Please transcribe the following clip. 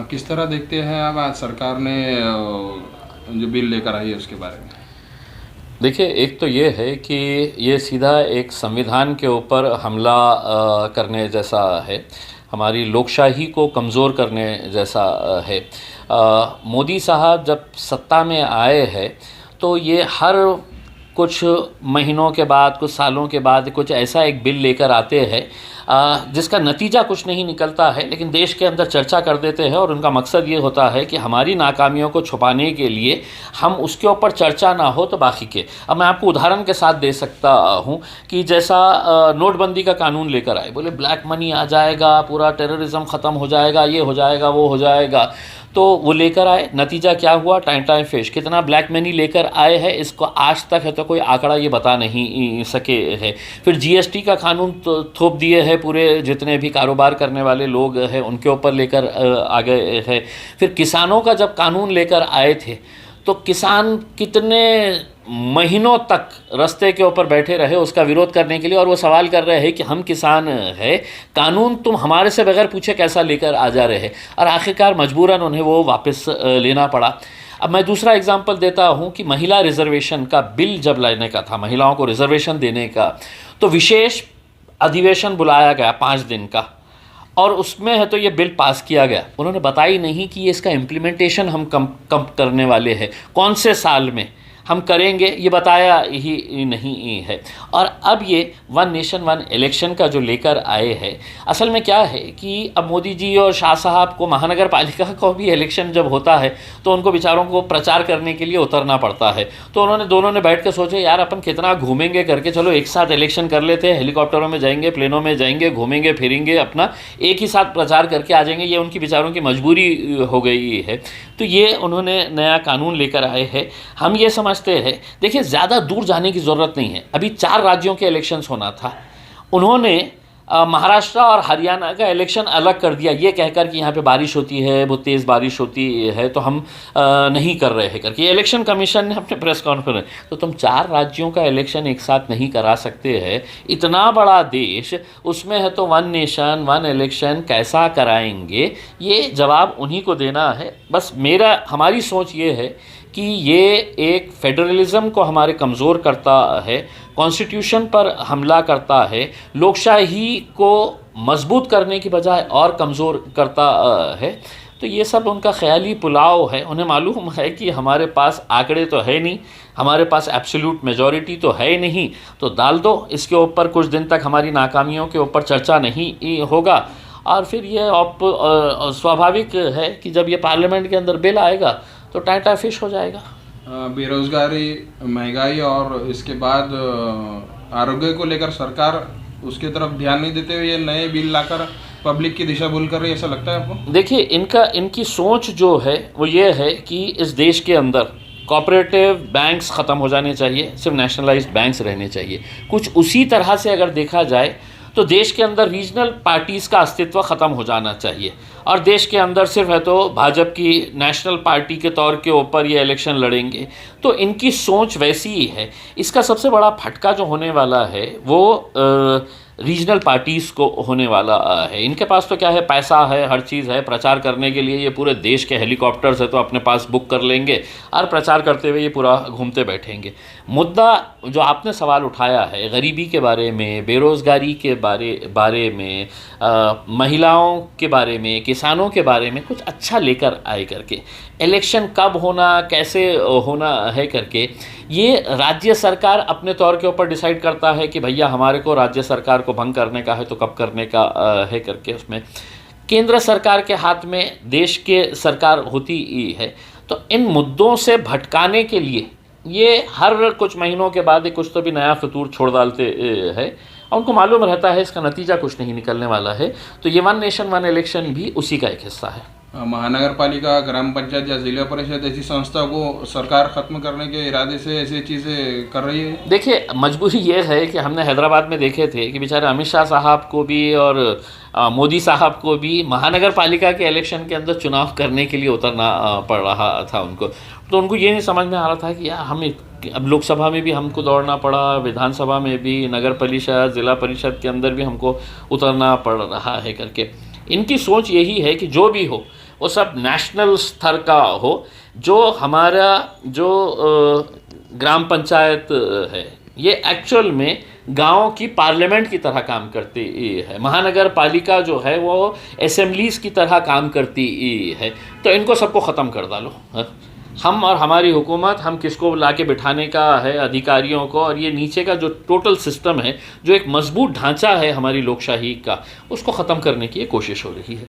किस तरह देखते हैं आप आज सरकार ने जो बिल लेकर आई है उसके बारे में? देखिए, एक तो ये है कि ये सीधा एक संविधान के ऊपर हमला करने जैसा है, हमारी लोकशाही को कमज़ोर करने जैसा है। मोदी साहब जब सत्ता में आए हैं तो ये हर कुछ महीनों के बाद, कुछ सालों के बाद कुछ ऐसा एक बिल लेकर आते हैं जिसका नतीजा कुछ नहीं निकलता है, लेकिन देश के अंदर चर्चा कर देते हैं और उनका मकसद ये होता है कि हमारी नाकामियों को छुपाने के लिए हम उसके ऊपर चर्चा ना हो तो बाकी के। अब मैं आपको उदाहरण के साथ दे सकता हूँ कि जैसा नोटबंदी का कानून लेकर आए, बोले ब्लैक मनी आ जाएगा, पूरा टेररिज्म ख़त्म हो जाएगा, ये हो जाएगा, वो हो जाएगा। तो वो लेकर आए, नतीजा क्या हुआ? Time fish. कितना ब्लैक मनी लेकर आए हैं इसको आज तक है तो कोई आंकड़ा ये बता नहीं सके है। फिर जीएसटी का कानून तो थोप दिए है, पूरे जितने भी कारोबार करने वाले लोग हैं उनके ऊपर लेकर आ गए हैं। फिर किसानों का जब कानून लेकर आए थे तो किसान कितने महीनों तक रास्ते के ऊपर बैठे रहे उसका विरोध करने के लिए, और वो सवाल कर रहे हैं कि हम किसान हैं, कानून तुम हमारे से बगैर पूछे कैसा लेकर आ जा रहे हैं। और आखिरकार मजबूरन उन्हें वो वापस लेना पड़ा। अब मैं दूसरा एग्जांपल देता हूँ कि महिला रिजर्वेशन का बिल जब लाने का था, महिलाओं को रिजर्वेशन देने का, तो विशेष अधिवेशन बुलाया गया 5 दिन का, और उसमें है तो ये बिल पास किया गया। उन्होंने बताई नहीं कि ये इसका इम्प्लीमेंटेशन हम कम करने वाले हैं, कौन से साल में हम करेंगे, ये बताया ही नहीं है। और अब ये वन नेशन वन इलेक्शन का जो लेकर आए हैं, असल में क्या है कि अब मोदी जी और शाह साहब को महानगर पालिका को भी इलेक्शन जब होता है तो उनको बेचारों को प्रचार करने के लिए उतरना पड़ता है। तो उन्होंने दोनों ने बैठ के सोचे यार अपन कितना घूमेंगे करके, चलो एक साथ इलेक्शन कर लेते हैं, हेलीकॉप्टरों में जाएंगे, प्लेनों में जाएंगे, घूमेंगे फिरेंगे, अपना एक ही साथ प्रचार करके आ जाएंगे। ये उनकी बेचारों की मजबूरी हो गई है। तो ये उन्होंने नया कानून लेकर आए हैं। हम ये समझते हैं, देखिए ज़्यादा दूर जाने की ज़रूरत नहीं है। अभी 4 राज्यों के इलेक्शंस होना था, उन्होंने महाराष्ट्र और हरियाणा का इलेक्शन अलग कर दिया, ये कहकर कि यहाँ पे बारिश होती है, बहुत तेज़ बारिश होती है, तो हम नहीं कर रहे हैं करके। इलेक्शन कमीशन ने अपने प्रेस कॉन्फ्रेंस, तो तुम 4 राज्यों का इलेक्शन एक साथ नहीं करा सकते हैं, इतना बड़ा देश, उसमें है तो वन नेशन वन इलेक्शन कैसा कराएंगे? ये जवाब उन्हीं को देना है। बस हमारी सोच ये है कि ये एक फेडरलिज्म को हमारे कमज़ोर करता है, कॉन्स्टिट्यूशन पर हमला करता है, लोकशाही को मजबूत करने की बजाय और कमज़ोर करता है। तो ये सब उनका ख्याली पुलाव है। उन्हें मालूम है कि हमारे पास आंकड़े तो है नहीं, हमारे पास एब्सोल्यूट मेजॉरिटी तो है नहीं, तो डाल दो इसके ऊपर, कुछ दिन तक हमारी नाकामियों के ऊपर चर्चा नहीं होगा, और फिर ये स्वाभाविक है कि जब ये पार्लियामेंट के अंदर बिल आएगा तो टाटा फिश हो जाएगा। बेरोजगारी, महंगाई और इसके बाद आरोग्य को लेकर सरकार उसकी तरफ ध्यान नहीं देते हुए ये नए बिल लाकर पब्लिक की दिशा भूल कर रही है, ऐसा लगता है आपको? देखिए, इनकी सोच जो है वो ये है कि इस देश के अंदर कॉपरेटिव बैंक्स ख़त्म हो जाने चाहिए, सिर्फ नेशनलाइज्ड बैंक्स रहने चाहिए। कुछ उसी तरह से अगर देखा जाए तो देश के अंदर रीजनल पार्टीज़ का अस्तित्व ख़त्म हो जाना चाहिए, और देश के अंदर सिर्फ है तो भाजपा की नेशनल पार्टी के तौर के ऊपर ये इलेक्शन लड़ेंगे। तो इनकी सोच वैसी ही है। इसका सबसे बड़ा फटका जो होने वाला है वो रीजनल पार्टीज़ को होने वाला है। इनके पास तो क्या है, पैसा है, हर चीज़ है, प्रचार करने के लिए ये पूरे देश के हेलीकॉप्टर्स है तो अपने पास बुक कर लेंगे और प्रचार करते हुए ये पूरा घूमते बैठेंगे। मुद्दा जो आपने सवाल उठाया है, गरीबी के बारे में, बेरोज़गारी के बारे में, महिलाओं के बारे में, किसानों के बारे में कुछ अच्छा लेकर आए करके, इलेक्शन कब होना, कैसे होना है करके, ये राज्य सरकार अपने तौर के ऊपर डिसाइड करता है कि भैया हमारे को राज्य सरकार को भंग करने का है तो कब करने का है करके। उसमें केंद्र सरकार के हाथ में देश के सरकार होती ही है। तो इन मुद्दों से भटकाने के लिए ये हर कुछ महीनों के बाद कुछ तो भी नया फितूर छोड़ डालते हैं, और उनको मालूम रहता है इसका नतीजा कुछ नहीं निकलने वाला है। तो ये वन नेशन वन इलेक्शन भी उसी का एक हिस्सा है। महानगर पालिका, ग्राम पंचायत या जिला परिषद ऐसी संस्था को सरकार खत्म करने के इरादे से ऐसी चीज़ें कर रही है। देखिए, मजबूरी ये है कि हमने हैदराबाद में देखे थे कि बेचारे अमित शाह साहब को भी और मोदी साहब को भी महानगर पालिका के इलेक्शन के अंदर चुनाव करने के लिए उतरना पड़ रहा था उनको। तो उनको ये नहीं समझ में आ रहा था कि यार हम अब लोकसभा में भी हमको दौड़ना पड़ा, विधानसभा में भी, नगर परिषद, जिला परिषद के अंदर भी हमको उतरना पड़ रहा है करके। इनकी सोच यही है कि जो भी हो वो सब नेशनल स्तर का हो। जो हमारा जो ग्राम पंचायत है ये एक्चुअल में गांव की पार्लियामेंट की तरह काम करती है। महानगर पालिका जो है वो असेंबलीज़ की तरह काम करती है। तो इनको सबको ख़त्म कर डालो। हम और हमारी हुकूमत, हम किसको ला के बिठाने का है अधिकारियों को, और ये नीचे का जो टोटल सिस्टम है, जो एक मजबूत ढांचा है हमारी लोकशाही का, उसको ख़त्म करने की कोशिश हो रही है।